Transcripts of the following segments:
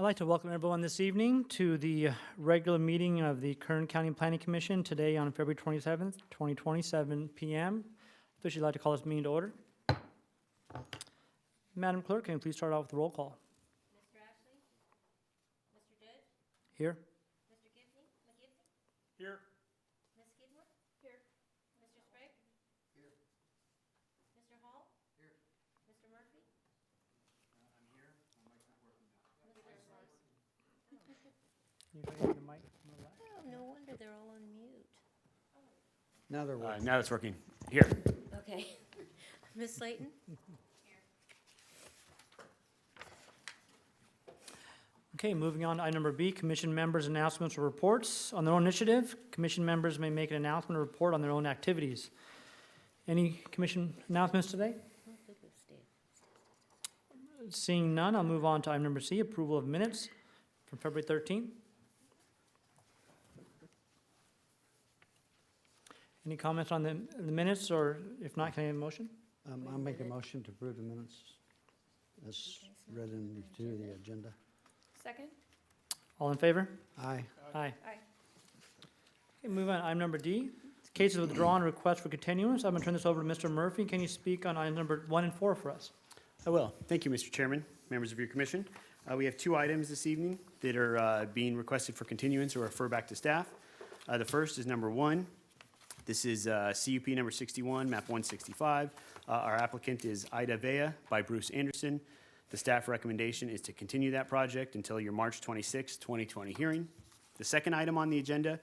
I'd like to welcome everyone this evening to the regular meeting of the Kern County Planning Commission today on February 27th, 2027 p.m. Officially like to call this meeting to order. Madam Clerk, can you please start out with the roll call? Mr. Ashley? Mr. Judge? Here. Mr. McGibney? Here. Ms. Skidmore? Here. Mr. Sprague? Here. Mr. Hall? Here. Mr. Murphy? I'm here. My mic's not working now. You can get the mic on the left. Oh, no wonder they're all on mute. Now they're working. Now it's working. Here. Okay. Ms. Slayton? Okay, moving on to item number B, commission members' announcements or reports. On their own initiative, commission members may make an announcement or report on their own activities. Any commission announcements today? Seeing none, I'll move on to item number C, approval of minutes from February 13th. Any comments on the minutes, or if not, can I have a motion? I'll make a motion to approve the minutes as read in the agenda. Second? All in favor? Aye. Aye. Aye. Okay, move on to item number D, cases withdrawn, request for continuance. I'm going to turn this over to Mr. Murphy. Can you speak on item number 1 and 4 for us? I will. Thank you, Mr. Chairman, members of your commission. We have two items this evening that are being requested for continuance or refer back to staff. The first is number 1. This is CUP number 61, map 165. Our applicant is Ida Vea by Bruce Anderson. The staff recommendation is to continue that project until your March 26, 2020 hearing. The second item on the agenda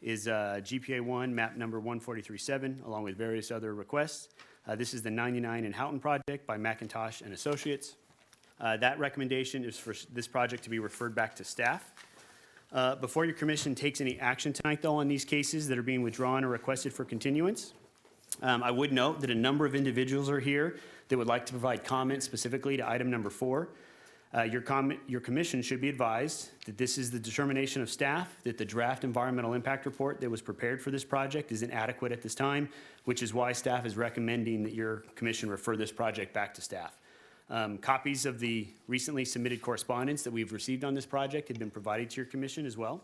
is GPA 1, map number 143.7, along with various other requests. This is the 99 in Houghton project by McIntosh and Associates. That recommendation is for this project to be referred back to staff. Before your commission takes any action tonight, though, on these cases that are being withdrawn or requested for continuance, I would note that a number of individuals are here that would like to provide comments specifically to item number 4. Your commission should be advised that this is the determination of staff, that the draft environmental impact report that was prepared for this project is inadequate at this time, which is why staff is recommending that your commission refer this project back to staff. Copies of the recently submitted correspondence that we've received on this project have been provided to your commission as well.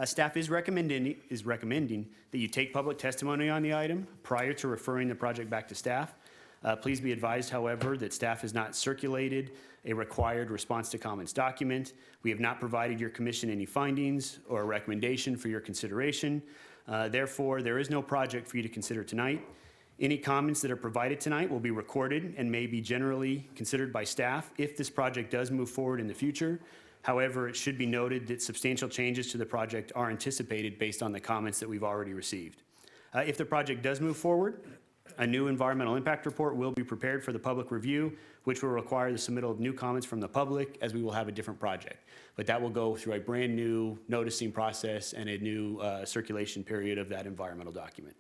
Staff is recommending that you take public testimony on the item prior to referring the project back to staff. Please be advised, however, that staff has not circulated a required response to comments document. We have not provided your commission any findings or a recommendation for your consideration. Therefore, there is no project for you to consider tonight. Any comments that are provided tonight will be recorded and may be generally considered by staff if this project does move forward in the future. However, it should be noted that substantial changes to the project are anticipated based on the comments that we've already received. If the project does move forward, a new environmental impact report will be prepared for the public review, which will require the submittal of new comments from the public, as we will have a different project. But that will go through a brand new noticing process and a new circulation period of that environmental document.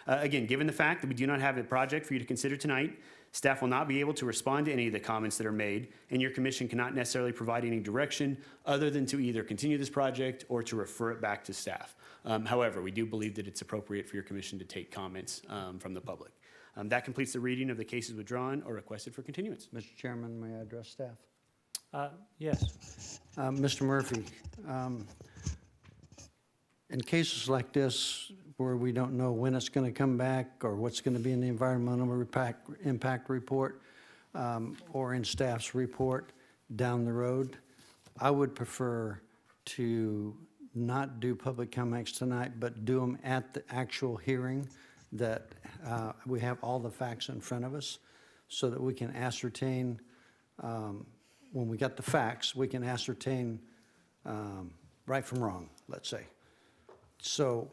Again, given the fact that we do not have a project for you to consider tonight, staff will not be able to respond to any of the comments that are made, and your commission cannot necessarily provide any direction other than to either continue this project or to refer it back to staff. However, we do believe that it's appropriate for your commission to take comments from the public. That completes the reading of the cases withdrawn or requested for continuance. Mr. Chairman, may I address staff? Yes. Mr. Murphy, in cases like this where we don't know when it's going to come back or what's going to be in the environmental impact report or in staff's report down the road, I would prefer to not do public comments tonight, but do them at the actual hearing, that we have all the facts in front of us so that we can ascertain, when we got the facts, we can ascertain right from wrong, let's say. So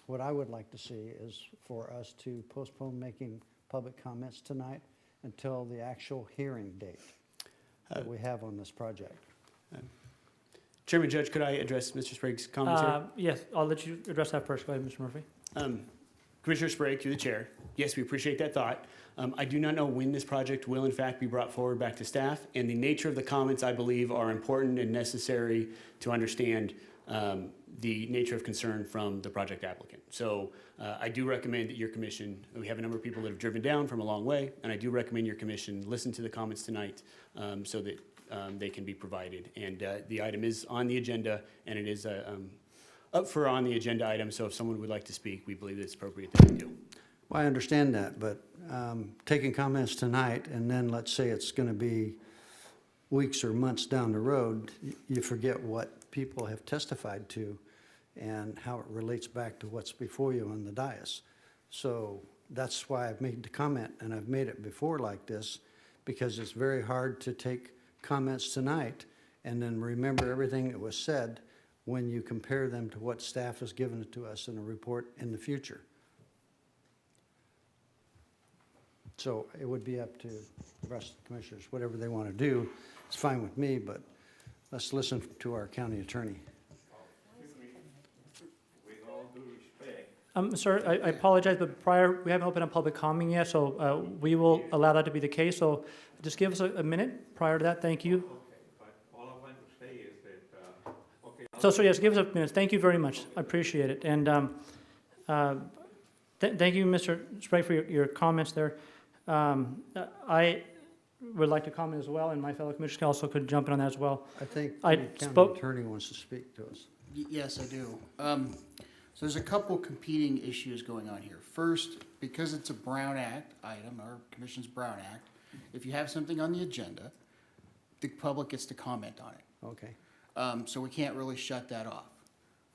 what I would like to see is for us to postpone making public comments tonight until the actual hearing date that we have on this project. Chairman Judge, could I address Mr. Sprague's comments here? Yes, I'll let you address that first. Go ahead, Mr. Murphy. Commissioner Sprague, through the chair, yes, we appreciate that thought. I do not know when this project will in fact be brought forward back to staff, and the nature of the comments, I believe, are important and necessary to understand the nature of concern from the project applicant. So I do recommend that your commission, we have a number of people that have driven down from a long way, and I do recommend your commission listen to the comments tonight so that they can be provided. And the item is on the agenda, and it is up for on the agenda item, so if someone would like to speak, we believe it's appropriate that we do. Well, I understand that, but taking comments tonight, and then let's say it's going to be weeks or months down the road, you forget what people have testified to and how it relates back to what's before you on the dais. So that's why I've made the comment, and I've made it before like this, because it's very hard to take comments tonight and then remember everything that was said when you compare them to what staff has given to us in a report in the future. So it would be up to the rest of the commissioners, whatever they want to do. It's fine with me, but let's listen to our county attorney. With all due respect, Sir, I apologize, but prior, we haven't opened up public comment yet, so we will allow that to be the case. So just give us a minute prior to that. Thank you. okay, but all I want to say is that, okay. So yes, give us a minute. Thank you very much. I appreciate it. And thank you, Mr. Sprague, for your comments there. I would like to comment as well, and my fellow commissioners also could jump in on that as well. I think I the county spoke- attorney wants to speak to us. Yes, I do. So there's a couple competing issues going on here. First, because it's a Brown Act item, our commission's Brown Act, if you have something on the agenda, the public gets to comment on it. Okay. So we can't really shut that off.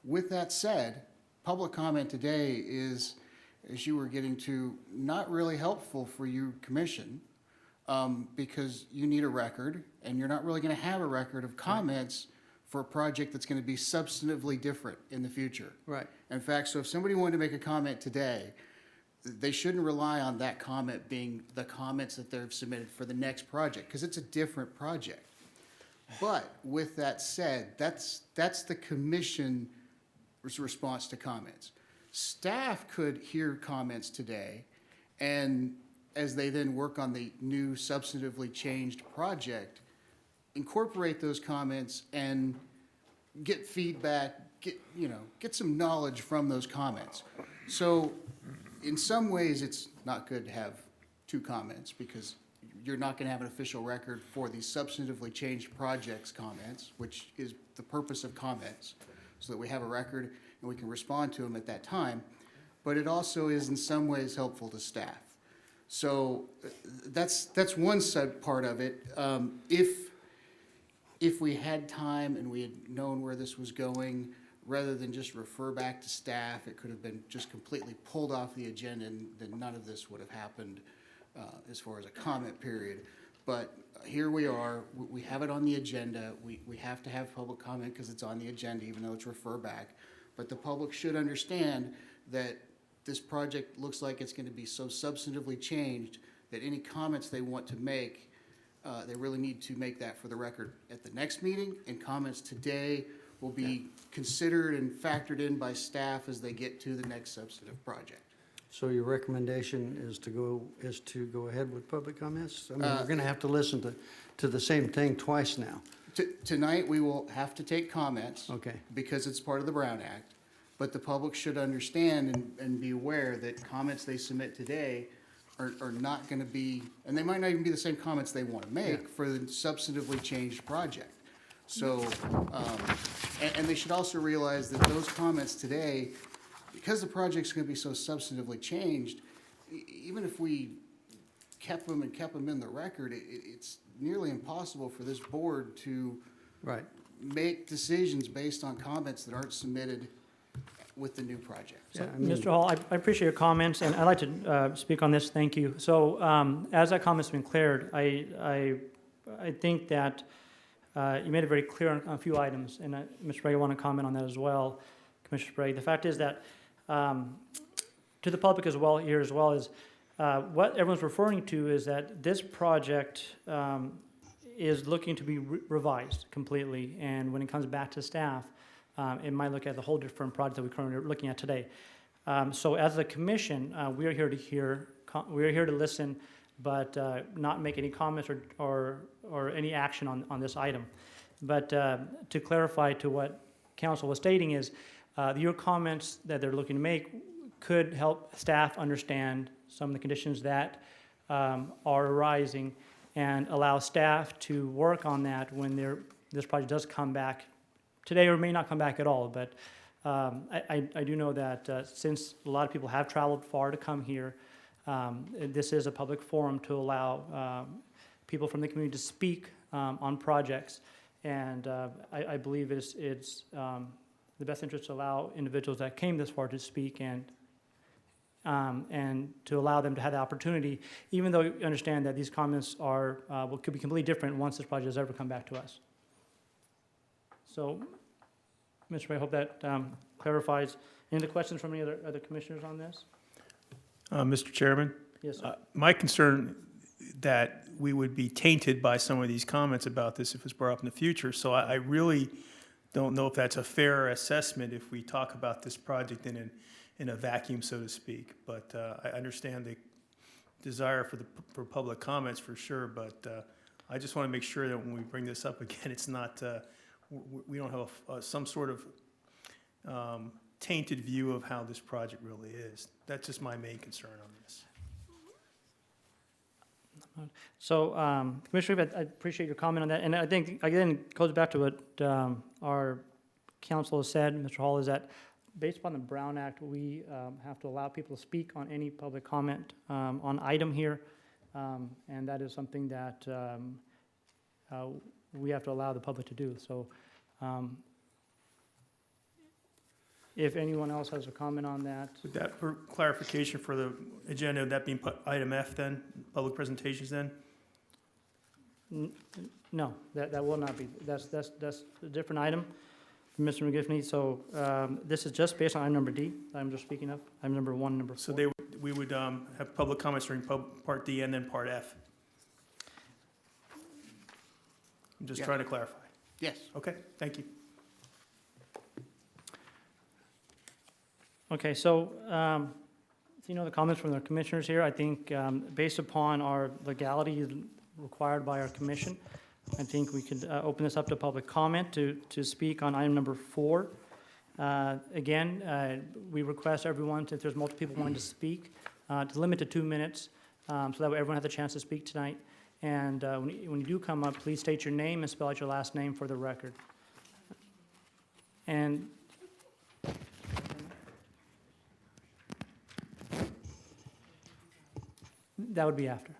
With that said, public comment today is, as you were getting to, not really helpful for you, commission, because you need a record, and you're not really going to have a record of comments for a project that's going to be substantively different in the future. Right. In fact, so if somebody wanted to make a comment today, they shouldn't rely on that comment being the comments that they've submitted for the next project, because it's a different project. But with that said, that's the commission's response to comments. Staff could hear comments today, and as they then work on the new substantively changed project, incorporate those comments and get feedback, get some knowledge from those comments. So in some ways, it's not good to have two comments, because you're not going to have an official record for the substantively changed projects comments, which is the purpose of comments, so that we have a record and we can respond to them at that time. But it also is in some ways helpful to staff. So that's one part of it. If we had time and we had known where this was going, rather than just refer back to staff, it could have been just completely pulled off the agenda, and then none of this would have happened as far as a comment period. But here we are, we have it on the agenda. We have to have public comment because it's on the agenda, even though it's refer back. But the public should understand that this project looks like it's going to be so substantively changed that any comments they want to make, they really need to make that for the record at the next meeting, and comments today will be considered and factored in by staff as they get to the next substantive project. So your recommendation is to go ahead with public comments? I mean, we're going to have to listen to the same thing twice now. Tonight, we will have to take comments. Okay. Because it's part of the Brown Act, but the public should understand and be aware that comments they submit today are not going to be, and they might not even be the same comments they want to make for the substantively changed project. So, and they should also realize that those comments today, because the project's going to be so substantively changed, even if we kept them in the record, it's nearly impossible for this board to Right. make decisions based on comments that aren't submitted with the new project. Yeah, I mean, Mr. Hall, I appreciate your comments, and I'd like to speak on this. Thank you. So as that comment's been cleared, I think that you made it very clear on a few items, and Mr. Sprague, I want to comment on that as well, Commissioner Sprague. The fact is that to the public as well here as well is what everyone's referring to is that this project is looking to be revised completely, and when it comes back to staff, it might look at the whole different project that we're currently looking at today. So as a commission, we are here to hear, we are here to listen, but not make any comments or any action on this item. But to clarify to what council was stating is, your comments that they're looking to make could help staff understand some of the conditions that are arising and allow staff to work on that when this project does come back today, or may not come back at all. But I do know that since a lot of people have traveled far to come here, this is a public forum to allow people from the community to speak on projects. And I believe it's the best interest to allow individuals that came this far to speak and to allow them to have the opportunity, even though you understand that these comments are could be completely different once this project has ever come back to us. So, Mr. Ray, I hope that clarifies. Any other questions from any other commissioners on this? Mr. Chairman, Yes, sir. my concern that we would be tainted by some of these comments about this if it's brought up in the future. So I really don't know if that's a fair assessment if we talk about this project in a vacuum, so to speak. But I understand the desire for public comments for sure. But I just want to make sure that when we bring this up again, it's not we don't have some sort of tainted view of how this project really is. That's just my main concern on this. So, Commissioner, I appreciate your comment on that. And I think, again, it goes back to what our council has said, Mr. Hall, is that based upon the Brown Act, we have to allow people to speak on any public comment on item here. And that is something that we have to allow the public to do. So if anyone else has a comment on that. Would that, for clarification for the agenda, would that be item F then, public presentations then? No, that will not be. That's a different item from Mr. McGiffney. So this is just based on item number D, I'm just speaking of, item number 1, number 4. So we would have public comments during part D and then part F? I'm just Yeah. trying to clarify. Yes. Okay, thank you. Okay, so the comments from the commissioners here, I think based upon our legality required by our commission, I think we could open this up to public comment to speak on item number 4. Again, we request everyone, if there's multiple people wanting to speak, to limit to 2 minutes, so that way everyone has a chance to speak tonight. And when you do come up, please state your name and spell out your last name for the record. And that would be after.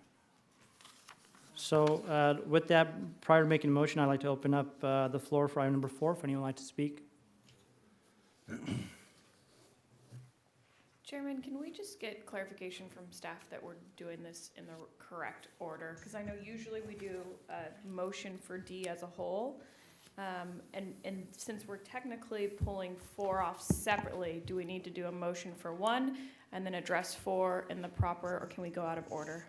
So with that, prior to making a motion, I'd like to open up the floor for item number 4, if anyone would like to speak. Chairman, can we just get clarification from staff that we're doing this in the correct order? Because I know usually we do a motion for D as a whole. And since we're technically pulling 4 off separately, do we need to do a motion for 1 and then address 4 in the proper, or can we go out of order?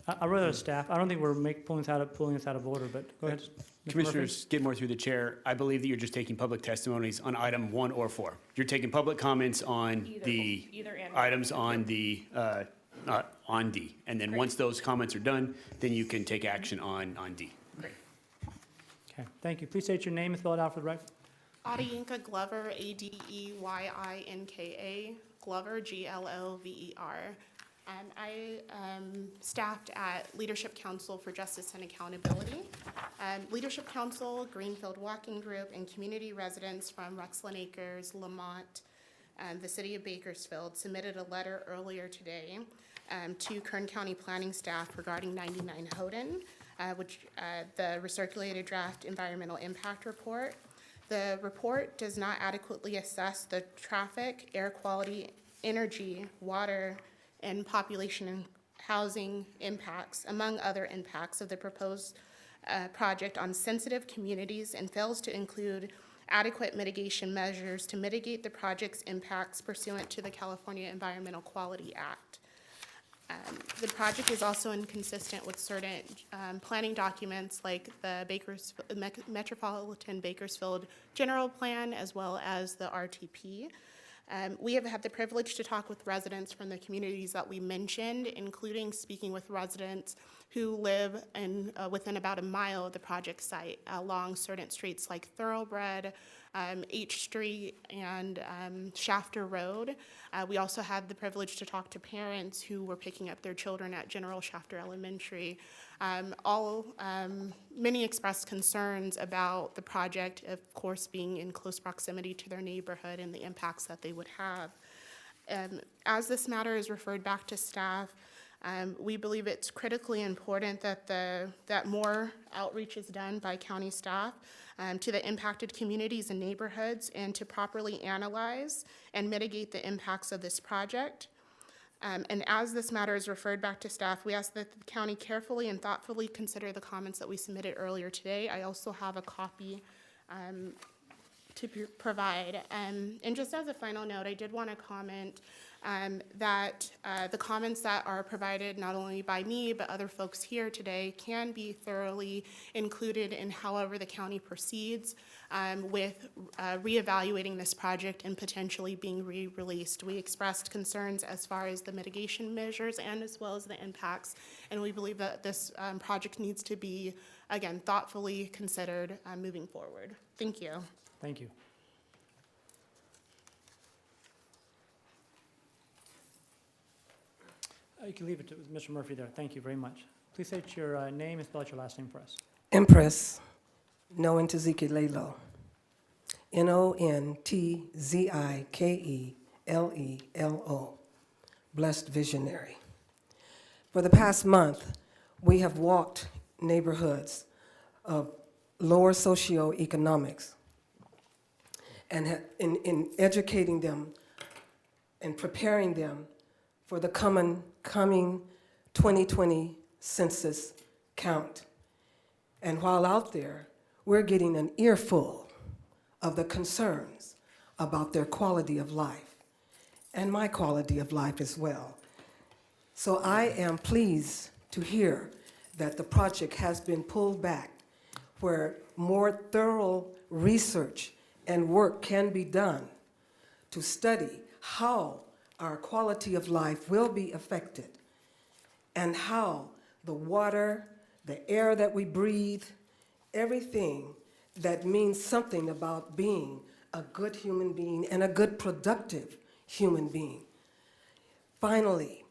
I'd rather staff. I don't think we're pulling this out of order, but go ahead. Mr. Commissioner Murphy. Skidmore, through the chair, I believe that you're just taking public testimonies on item 1 or 4. You're taking public comments on Either and. items on D. And then once those comments are done, then you can take action on D. Great. Okay, thank you. Please state your name and spell it out for the record. Adeyinka Glover, Adeyyinka, Glover, Gllover. I staffed at Leadership Council for Justice and Accountability. Leadership Council, Greenfield Walking Group, and community residents from Rexland Acres, Lamont, the city of Bakersfield submitted a letter earlier today to Kern County Planning staff regarding 99 Houghton, which the recirculated draft environmental impact report. The report does not adequately assess the traffic, air quality, energy, water, and population and housing impacts, among other impacts of the proposed project on sensitive communities, and fails to include adequate mitigation measures to mitigate the project's impacts pursuant to the California Environmental Quality Act. The project is also inconsistent with certain planning documents like the Metropolitan Bakersfield General Plan, as well as the RTP. We have had the privilege to talk with residents from the communities that we mentioned, including speaking with residents who live within about a mile of the project site along certain streets like Thoroughbred, H Street and Shafter Road. We also had the privilege to talk to parents who were picking up their children at General Shafter Elementary. Many expressed concerns about the project, of course, being in close proximity to their neighborhood and the impacts that they would have. As this matter is referred back to staff, we believe it's critically important that more outreach is done by county staff to the impacted communities and neighborhoods, and to properly analyze and mitigate the impacts of this project. And as this matter is referred back to staff, we ask that the county carefully and thoughtfully consider the comments that we submitted earlier today. I also have a copy to provide. And just as a final note, I did want to comment that the comments that are provided not only by me but other folks here today can be thoroughly included in however the county proceeds with reevaluating this project and potentially being re-released. We expressed concerns as far as the mitigation measures and as well as the impacts, and we believe that this project needs to be, again, thoughtfully considered moving forward. Thank you. Thank you. You can leave it to Mr. Murphy there. Thank you very much. Please state your name and spell out your last name for us. Empress Nontzikelelo. Nontzikeelo. Blessed visionary. For the past month, we have walked neighborhoods of lower socioeconomics and in educating them and preparing them for the coming 2020 census count. And while out there, we're getting an earful of the concerns about their quality of life and my quality of life as well. So I am pleased to hear that the project has been pulled back, where more thorough research and work can be done to study how our quality of life will be affected and how the water, the air that we breathe, everything that means something about being a good human being and a good productive human being. Finally,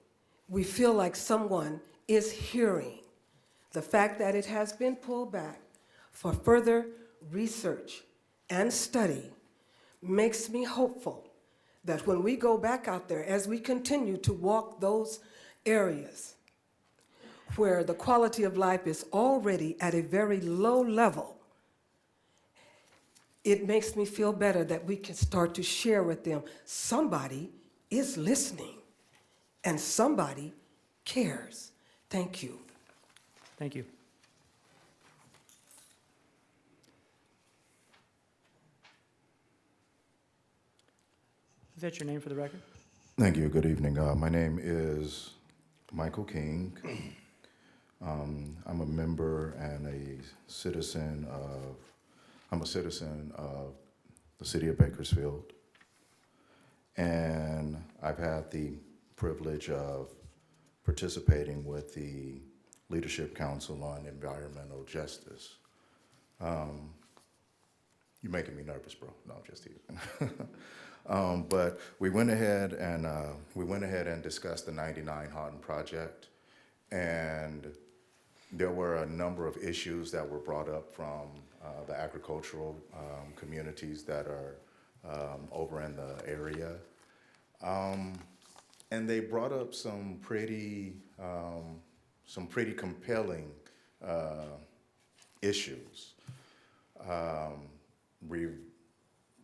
we feel like someone is hearing the fact that it has been pulled back for further research and study makes me hopeful that when we go back out there, as we continue to walk those areas where the quality of life is already at a very low level, it makes me feel better that we can start to share with them, somebody is listening and somebody cares. Thank you. Thank you. Is that your name for the record? Thank you. Good evening. My name is Michael King. I'm a member and a citizen of the city of Bakersfield. And I've had the privilege of participating with the Leadership Council on Environmental Justice. You're making me nervous, bro. No, I'm just teasing. But we went ahead and discussed the 99 Houghton project, and there were a number of issues that were brought up from the agricultural communities that are over in the area, and they brought up some pretty compelling issues.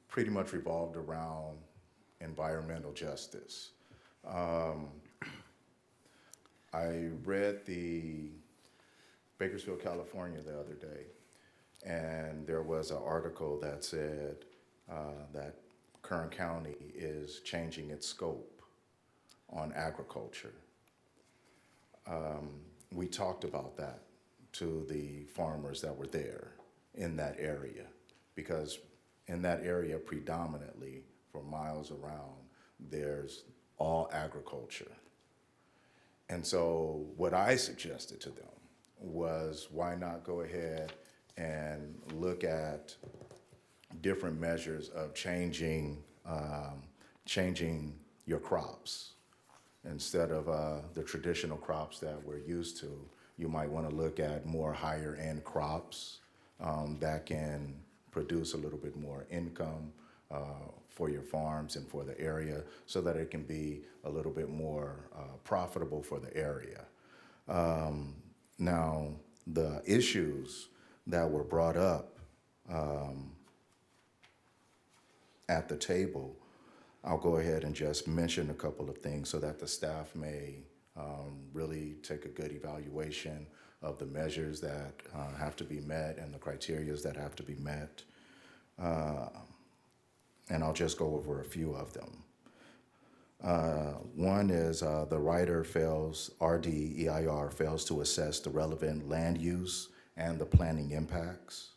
Pretty much revolved around environmental justice. I read the Bakersfield, California the other day, and there was an article that said that Kern County is changing its scope on agriculture. We talked about that to the farmers that were there in that area, because in that area predominantly for miles around, there's all agriculture. And so what I suggested to them was, why not go ahead and look at different measures of changing your crops. Instead of the traditional crops that we're used to, you might want to look at more higher end crops that can produce a little bit more income for your farms and for the area, so that it can be a little bit more profitable for the area. Now, the issues that were brought up at the table, I'll go ahead and just mention a couple of things so that the staff may really take a good evaluation of the measures that have to be met and the criterias that have to be met. And I'll just go over a few of them. One is the writer fails, RDEIR fails to assess the relevant land use and the planning impacts.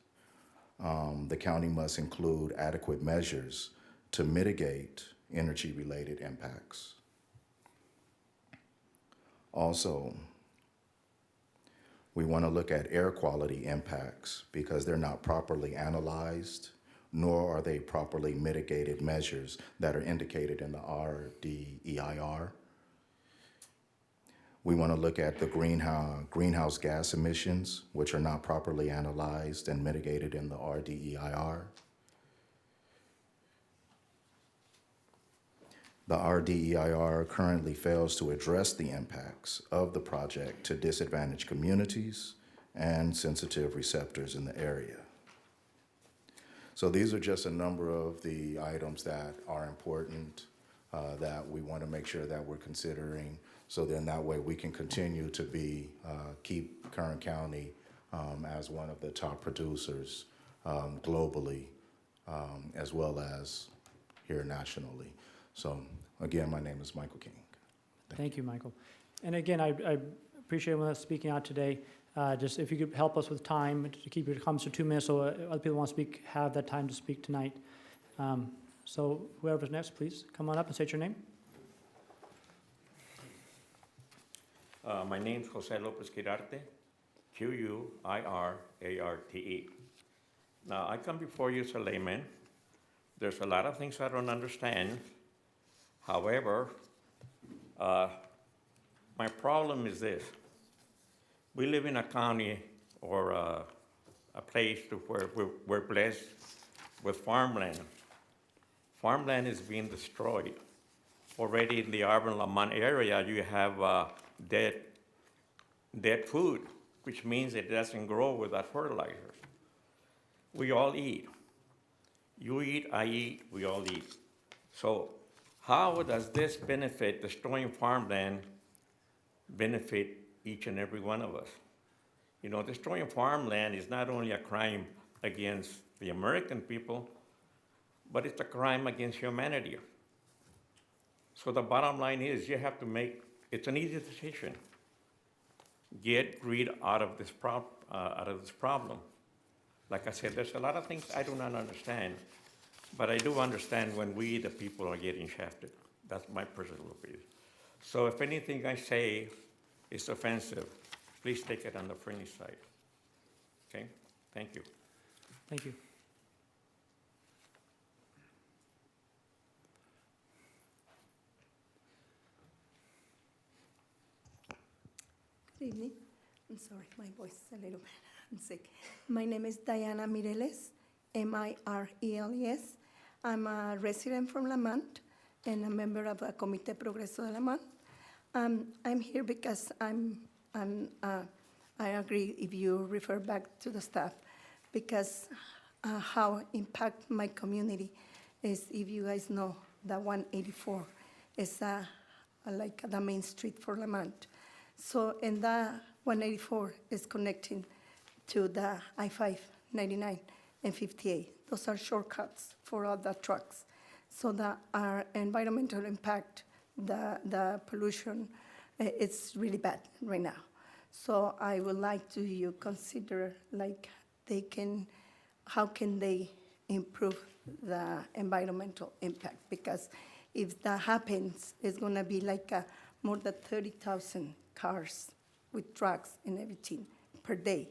The county must include adequate measures to mitigate energy-related impacts. Also, we want to look at air quality impacts because they're not properly analyzed, nor are they properly mitigated measures that are indicated in the RDEIR. We want to look at the greenhouse gas emissions, which are not properly analyzed and mitigated in the RDEIR. The RDEIR currently fails to address the impacts of the project to disadvantaged communities and sensitive receptors in the area. So these are just a number of the items that are important that we want to make sure that we're considering, so then that way we can continue to keep Kern County as one of the top producers globally, as well as here nationally. So again, my name is Michael King. Thank you, Michael. And again, I appreciate everyone that's speaking out today. Just if you could help us with time to keep your comments to 2 minutes, so other people want to speak have that time to speak tonight. So whoever's next, please come on up and state your name. My name's Jose Lopez Quirarte, Quirarte. Now, I come before you as a layman. There's a lot of things I don't understand. However, my problem is this. We live in a county or a place where we're blessed with farmland. Farmland is being destroyed. Already in the Auburn Lamont area, you have dead food, which means it doesn't grow without fertilizers. We all eat. You eat, I eat, we all eat. So how does this benefit, destroying farmland, benefit each and every one of us? You know, destroying farmland is not only a crime against the American people, but it's a crime against humanity. So the bottom line is you have to make, it's an easy decision. Get greed out of this problem. Like I said, there's a lot of things I do not understand, but I do understand when we, the people, are getting shafted. That's my personal opinion. So if anything I say is offensive, please take it on the friendly side. Okay? Thank you. Thank you. Good evening. I'm sorry, my voice is a little bit, I'm sick. My name is Diana Mireles, Mireles. I'm a resident from Lamont and a member of a Comité Progreso de Lamont. I'm here because I agree if you refer back to the staff, because how impact my community is, if you guys know, the 184 is like the main street for Lamont. So, and the 184 is connecting to the I-5, 99, and 58. Those are shortcuts for all the trucks. So our environmental impact, the pollution, it's really bad right now. So I would like to you consider like how can they improve the environmental impact? Because if that happens, it's gonna be like more than 30,000 cars with trucks and everything per day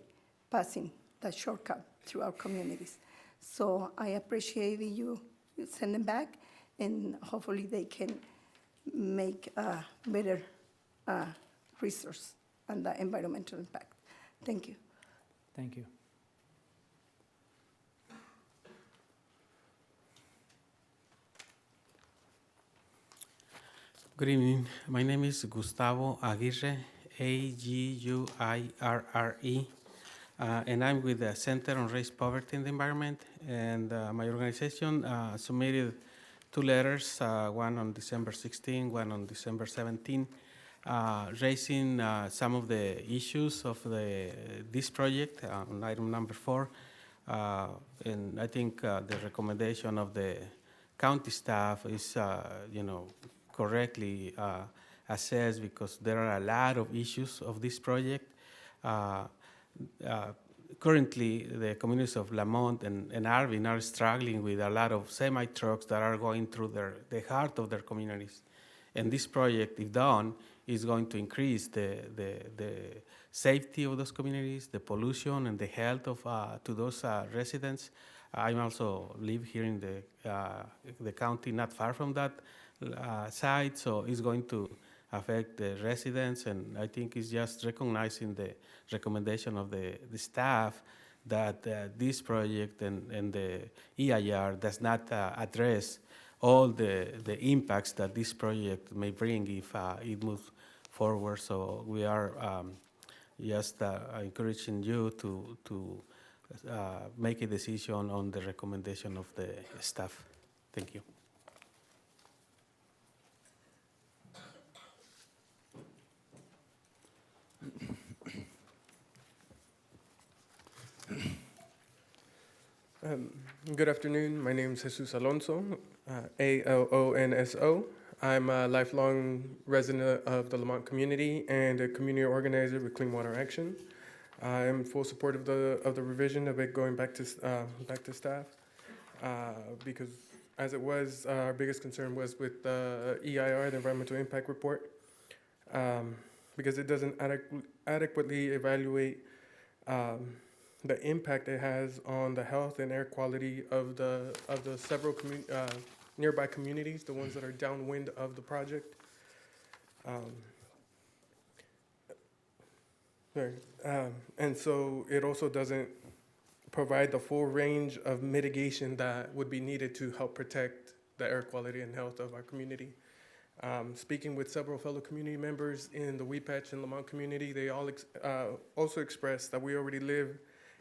passing that shortcut through our communities. So I appreciate you send them back, and hopefully they can make a better resource on the environmental impact. Thank you. Thank you. Good evening. My name is Gustavo Aguirre, Aguirre, and I'm with the Center on Race, Poverty, and the Environment. And my organization submitted 2 letters, one on December 16, one on December 17, raising some of the issues of this project on item number 4. And I think the recommendation of the county staff is, correctly assessed, because there are a lot of issues of this project. Currently, the communities of Lamont and Arvin are struggling with a lot of semi-trucks that are going through the heart of their communities. And this project, if done, is going to increase the safety of those communities, the pollution, and the health of to those residents. I also live here in the county, not far from that site, so it's going to affect the residents, and I think it's just recognizing the recommendation of the staff that this project and the EIR does not address all the impacts that this project may bring if it moves forward. So we are just encouraging you to make a decision on the recommendation of the staff. Thank you. Good afternoon. My name is Jesus Alonso, Alonso. I'm a lifelong resident of the Lamont community and a community organizer with Clean Water Action. I am full support of the revision of it going back to staff because, as it was, our biggest concern was with the EIR, the Environmental Impact Report, because it doesn't adequately evaluate the impact it has on the health and air quality of the several nearby communities, the ones that are downwind of the project. And so it also doesn't provide the full range of mitigation that would be needed to help protect the air quality and health of our community. Speaking with several fellow community members in the Weepatch and Lamont community, they all also expressed that we already live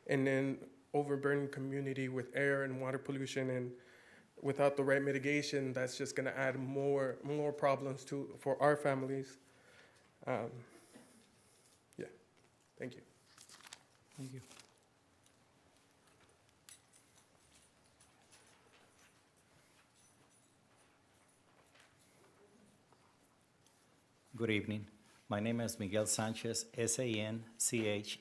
in an overburdened community with air and water pollution, and without the right mitigation, that's just going to add more problems for our families. Yeah, thank you. Thank you. Good evening. My name is Miguel Sanchez, Sanchez,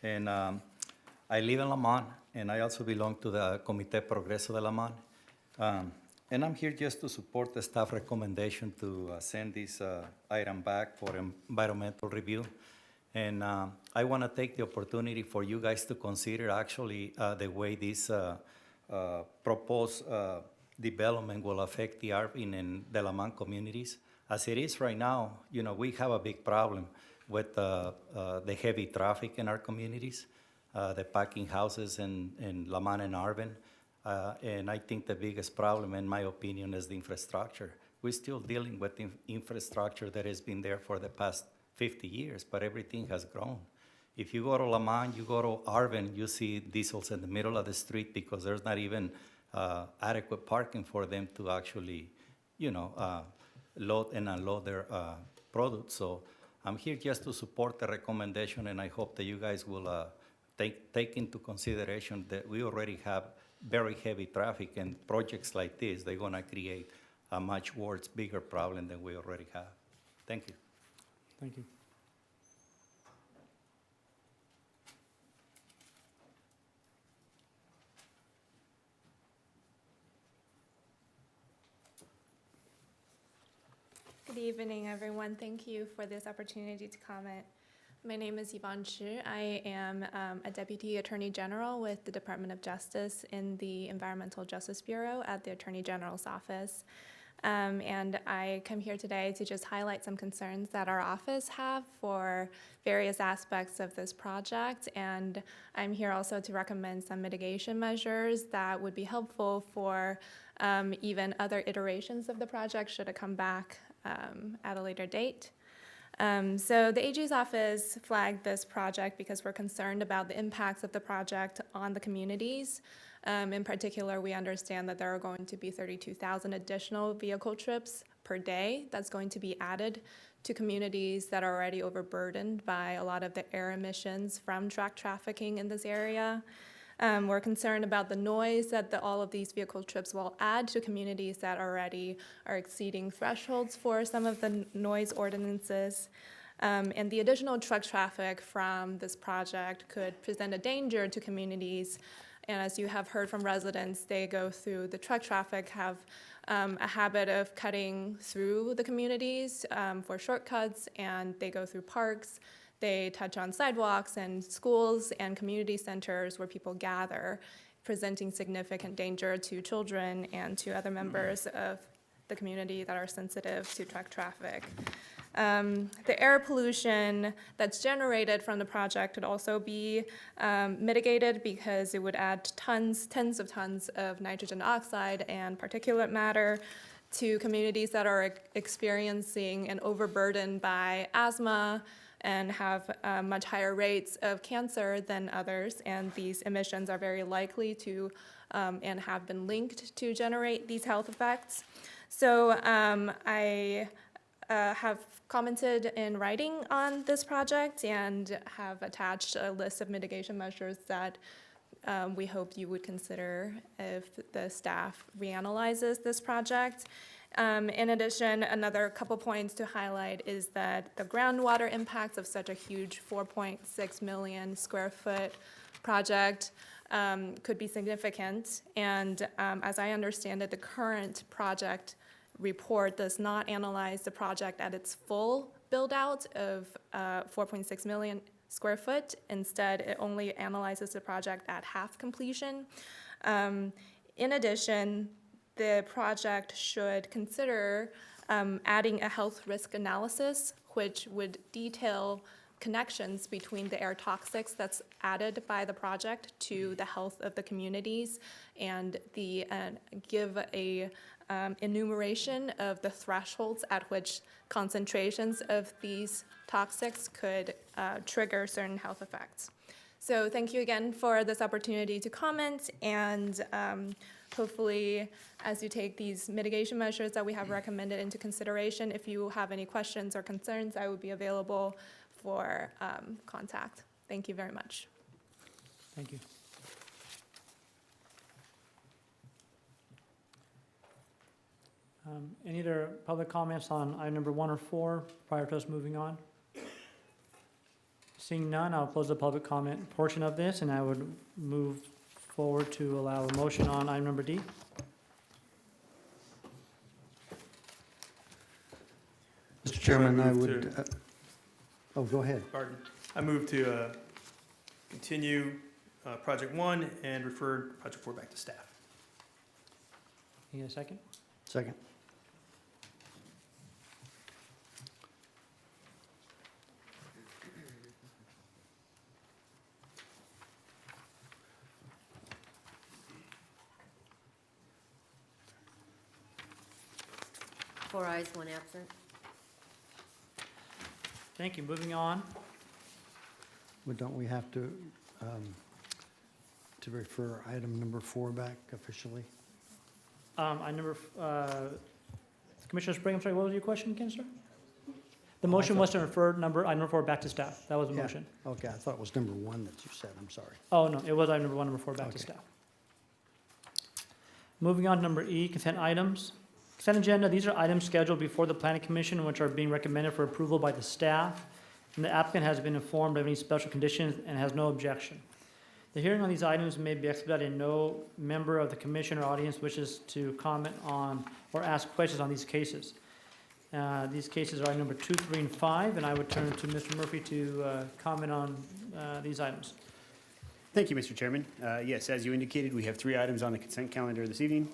and I live in Lamont, and I also belong to the Comité Progreso de Lamont. And I'm here just to support the staff recommendation to send this item back for environmental review. And I want to take the opportunity for you guys to consider actually the way this proposed development will affect the Arvin and the Lamont communities. As it is right now, we have a big problem with the heavy traffic in our communities, the packing houses in Lamont and Arvin. And I think the biggest problem, in my opinion, is the infrastructure. We're still dealing with infrastructure that has been there for the past 50 years, but everything has grown. If you go to Lamont, you go to Arvin, you see diesels in the middle of the street because there's not even adequate parking for them to actually, load and unload their products. So I'm here just to support the recommendation, and I hope that you guys will take into consideration that we already have very heavy traffic, and projects like this, they're gonna create a much worse, bigger problem than we already have. Thank you. Thank you. Good evening, everyone. Thank you for this opportunity to comment. My name is Yvonne Chu. I am a Deputy Attorney General with the Department of Justice in the Environmental Justice Bureau at the Attorney General's office. And I come here today to just highlight some concerns that our office have for various aspects of this project. And I'm here also to recommend some mitigation measures that would be helpful for even other iterations of the project should it come back at a later date. So the AG's office flagged this project because we're concerned about the impacts of the project on the communities. In particular, we understand that there are going to be 32,000 additional vehicle trips per day that's going to be added to communities that are already overburdened by a lot of the air emissions from truck trafficking in this area. We're concerned about the noise that all of these vehicle trips will add to communities that already are exceeding thresholds for some of the noise ordinances. And the additional truck traffic from this project could present a danger to communities. And as you have heard from residents, the truck traffic have a habit of cutting through the communities for shortcuts, and they go through parks. They touch on sidewalks and schools and community centers where people gather, presenting significant danger to children and to other members of the community that are sensitive to truck traffic. The air pollution that's generated from the project could also be mitigated because it would add tens of tons of nitrogen oxide and particulate matter to communities that are experiencing and overburdened by asthma and have much higher rates of cancer than others. And these emissions are very likely to and have been linked to generate these health effects. So I have commented in writing on this project and have attached a list of mitigation measures that we hope you would consider if the staff reanalyzes this project. In addition, another couple points to highlight is that the groundwater impacts of such a huge 4.6 million square foot project could be significant. And as I understand it, the current project report does not analyze the project at its full build-out of 4.6 million square foot. Instead, it only analyzes the project at half completion. In addition, the project should consider adding a health risk analysis, which would detail connections between the air toxics that's added by the project to the health of the communities, and give a enumeration of the thresholds at which concentrations of these toxics could trigger certain health effects. So thank you again for this opportunity to comment, and hopefully as you take these mitigation measures that we have recommended into consideration, if you have any questions or concerns, I would be available for contact. Thank you very much. Thank you. Any other public comments on item number 1 or 4 prior to us moving on? Seeing none, I'll close the public comment portion of this, and I would move forward to allow a motion on item number D. Mr. Chairman, I move would, oh, go ahead. Pardon. I move to continue Project 1 and refer Project 4 back to staff. You get a second? Second. Four ayes, one absent. Thank you. Moving on. Well, don't we have to refer item number 4 back officially? Commissioner Sprague, I'm sorry, what was your question again, sir? The motion was to refer item number 4 back to staff. That was the Yeah. motion. Okay, I thought it was number 1 that you said, I'm sorry. Oh, no, it was item number 1, number 4 back to Okay. staff. Moving on to number E, consent items. Consent agenda, these are items scheduled before the Planning Commission which are being recommended for approval by the staff. And the applicant has been informed of any special conditions and has no objection. The hearing on these items may be expedited, and no member of the commission or audience wishes to comment on or ask questions on these cases. These cases are item number 2, 3, and 5, and I would turn to Mr. Murphy to comment on these items. Thank you, Mr. Chairman. Yes, as you indicated, we have 3 items on the consent calendar this evening.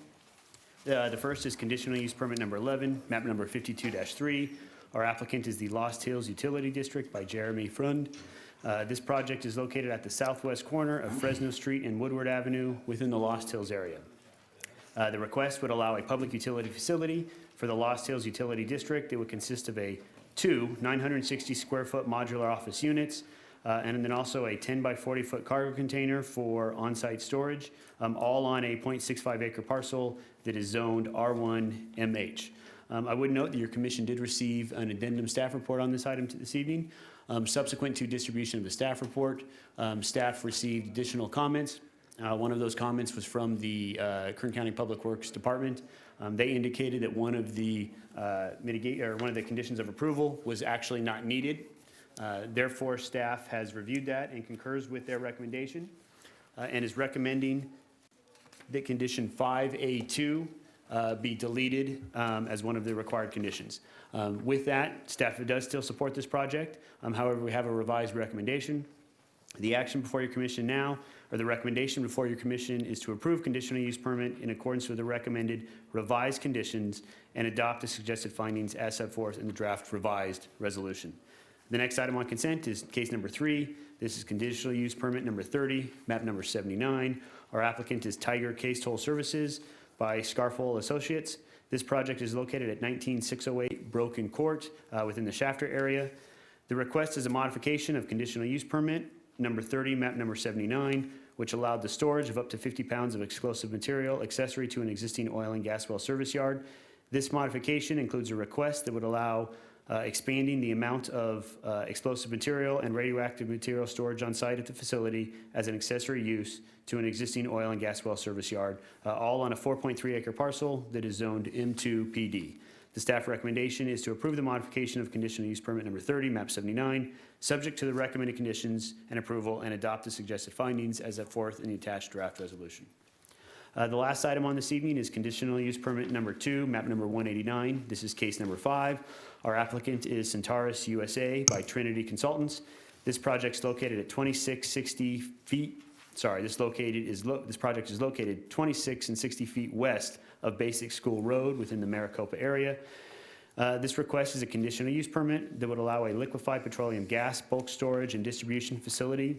The first is conditional use permit number 11, map number 52-3. Our applicant is the Lost Hills Utility District by Jeremy Frund. This project is located at the southwest corner of Fresno Street and Woodward Avenue within the Lost Hills area. The request would allow a public utility facility for the Lost Hills Utility District. It would consist of 2 960-square-foot modular office units, and then also a 10 by 40-foot cargo container for on-site storage, all on a 0.65-acre parcel that is zoned R1MH. I would note that your commission did receive an addendum staff report on this item this evening. Subsequent to distribution of the staff report, staff received additional comments. One of those comments was from the Kern County Public Works Department. They indicated that one of the conditions of approval was actually not needed. Therefore, staff has reviewed that and concurs with their recommendation and is recommending that condition 5A2 be deleted as one of the required conditions. With that, staff does still support this project. However, we have a revised recommendation. The action before your commission now, or the recommendation before your commission, is to approve conditional use permit in accordance with the recommended revised conditions and adopt the suggested findings as set forth in the draft revised resolution. The next item on consent is case number 3. This is conditional use permit number 30, map number 79. Our applicant is Tiger Case Toll Services by Scarfol Associates. This project is located at 19608 Broken Court within the Shafter area. The request is a modification of conditional use permit number 30, map number 79, which allowed the storage of up to 50 pounds of explosive material accessory to an existing oil and gas well service yard. This modification includes a request that would allow expanding the amount of explosive material and radioactive material storage on site at the facility as an accessory use to an existing oil and gas well service yard, all on a 4.3-acre parcel that is zoned M2 PD. The staff recommendation is to approve the modification of conditional use permit number 30, map 79, subject to the recommended conditions and approval, and adopt the suggested findings as set forth in the attached draft resolution. The last item on this evening is conditional use permit number 2, map number 189. This is case number 5. Our applicant is Centaurus USA by Trinity Consultants. This project's located at 2660 feet. Sorry, this project is located 26 and 60 feet west of Basic School Road within the Maricopa area. This request is a conditional use permit that would allow a liquefied petroleum gas bulk storage and distribution facility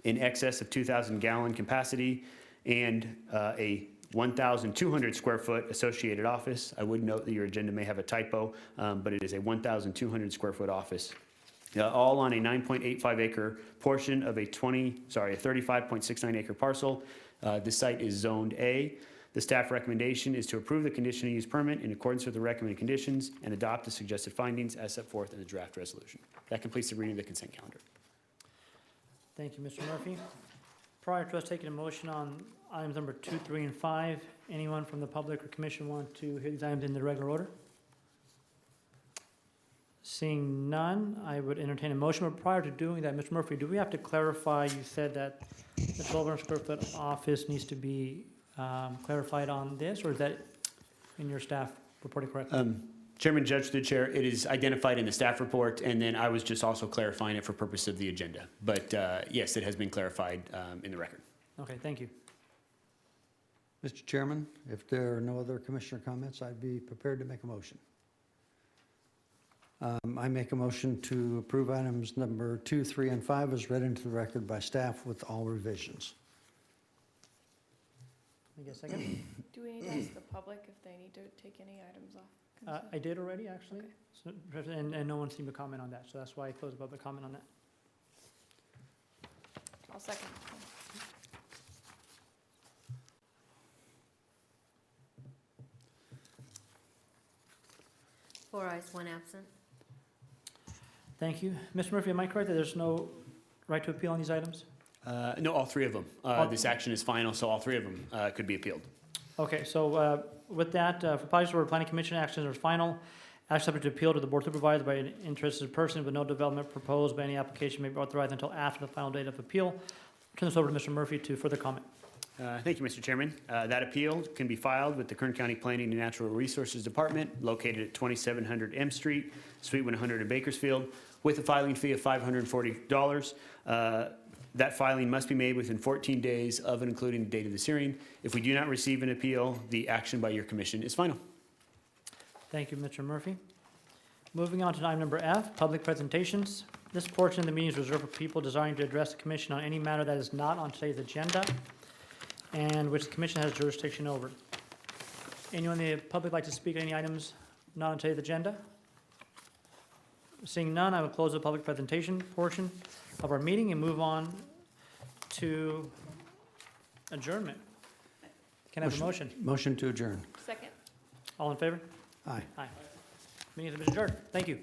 in excess of 2,000 gallon capacity and a 1,200 square foot associated office. I would note that your agenda may have a typo, but it is a 1,200 square foot office. All on a 9.85 acre portion of a 35.69 acre parcel. This site is zoned A. The staff recommendation is to approve the conditional use permit in accordance with the recommended conditions and adopt the suggested findings as set forth in the draft resolution. That completes the reading of the consent calendar. Thank you, Mr. Murphy. Prior to us taking a motion on items number 2, 3, and 5, anyone from the public or commission want to hear these items in the regular order? Seeing none, I would entertain a motion. But prior to doing that, Mr. Murphy, do we have to clarify, you said that the 1,200 square foot office needs to be clarified on this, or is that in your staff reporting correctly? Chairman, Judge, through the chair, it is identified in the staff report, and then I was just also clarifying it for purpose of the agenda. But yes, it has been clarified in the record. Okay, thank you. Mr. Chairman, if there are no other commissioner comments, I'd be prepared to make a motion. I make a motion to approve items number 2, 3, and 5 as read into the record by staff with all revisions. Let me get a second. Do we need to ask the public if they need to take any items off consent? I did already, actually, Okay. so, and no one seemed to comment on that, so that's why I closed the public comment on that. I'll second. 4 ayes, 1 absent. Thank you. Mr. Murphy, am I correct that there's no right to appeal on these items? No, all 3 of them. This action is final, so all 3 of them could be appealed. Okay, so with that, for projects where planning commission actions are final, action subject to appeal to the board supervisor by an interested person, but no development proposed by any application may be authorized until after the final date of appeal. Turn this over to Mr. Murphy to further comment. Thank you, Mr. Chairman. That appeal can be filed with the Kern County Planning and Natural Resources Department located at 2700 M Street, Suite 100 in Bakersfield, with a filing fee of $540. That filing must be made within 14 days of and including the date of this hearing. If we do not receive an appeal, the action by your commission is final. Thank you, Mr. Murphy. Moving on to item number F, public presentations. This portion of the meeting is reserved for people desiring to address the commission on any matter that is not on today's agenda and which the commission has jurisdiction over. Anyone in the public like to speak on any items not on today's agenda? Seeing none, I will close the public presentation portion of our meeting and move on to adjournment. Can I have a motion? Motion to adjourn. Second. All in favor? Aye. Aye. Meeting has been adjourned. Thank you.